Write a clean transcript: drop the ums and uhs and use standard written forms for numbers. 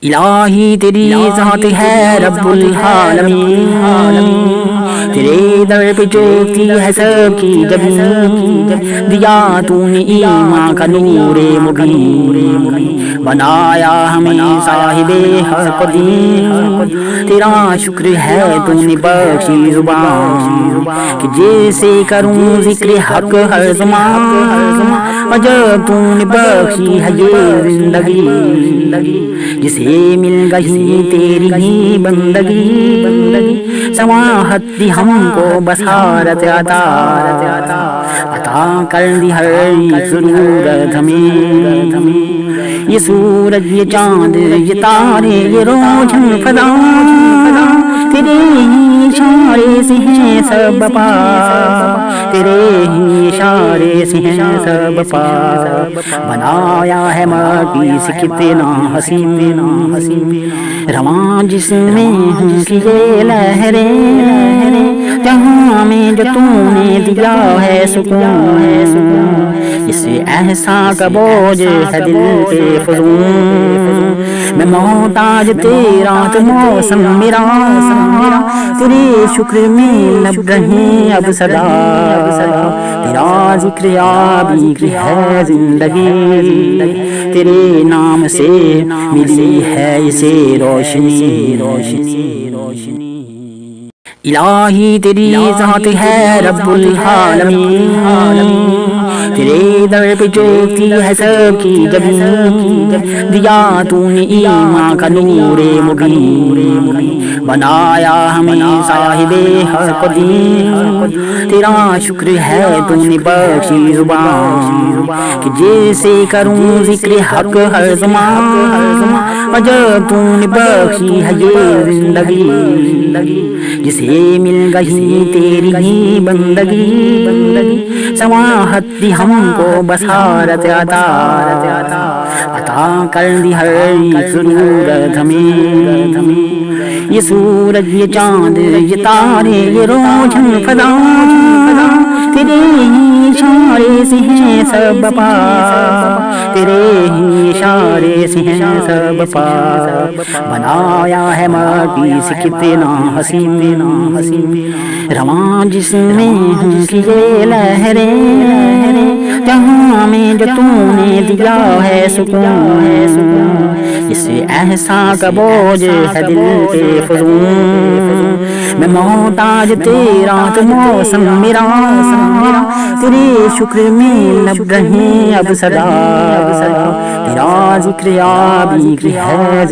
الہی تیری ذات ہے رب العالمین، تیرے در پہ چوکتی ہے سب کی جبین، دیا تو نے ایمان کا نور مبین، بنایا ہمیں صاحب حق دین، تیرا شکر ہے تو نے بخشی زبان، کہ جیسے کروں ذکر حق ہر زمان، عجب تو نے بخشی ہے یہ زندگی، جسے مل گئی تیری ہی بندگی، سماحت دی ہم کو بصارت عطا کر دی ہر ضرورت ہمیں، یہ سورج یہ چاند یہ تارے یہ روشن فضا، تیرے ہی اشارے سے ہیں سب پا، تیرے ہی اشارے سے ہیں سب پا، بنایا ہے ماٹی سے کتنا حسین، رواں جس میں ہوں کہ یہ لہریں، جہاں میں جو تو نے دیا ہے سکون، اس احسان کا بوجھ ہے دل پہ فزون، میں محتاج تیرا تو موسم میرا، تیرے شکر میں لب رہے اب صدا، تیرا ذکر آبی کی ہے زندگی، تیرے نام سے ملی ہے اسے روشنی۔ الہی تیری ذات ہے رب العالمین، تیرے در پہ چوکتی ہے سب کی جبین، دیا تو نے ایمان کا نور مبین، بنایا ہمیں صاحب حق دین، تیرا شکر ہے تو نے بخشی زبان، کہ جیسے کروں ذکر حق ہر زمان، عجب تو نے بخشی ہے یہ زندگی، جسے مل گئی تیری ہی بندگی، سماحت دی ہم کو بصارت عطا کر دی ہر ضرورت ہمیں، یہ سورج یہ چاند یہ تارے یہ روشن فضا، تیرے ہی اشارے سے ہیں سب پا، تیرے ہی اشارے سے ہیں سب پا، بنایا ہے ماٹی سے کتنا حسین، رواں جس میں ہوں کہ یہ لہریں، جہاں میں جو تو نے دیا ہے سکون، اس احسان کا بوجھ ہے دل پہ فزون، میں محتاج تیرا تو موسم میرا، تیرے شکر میں لب رہے اب صدا، تیرا ذکر آبی کی ہے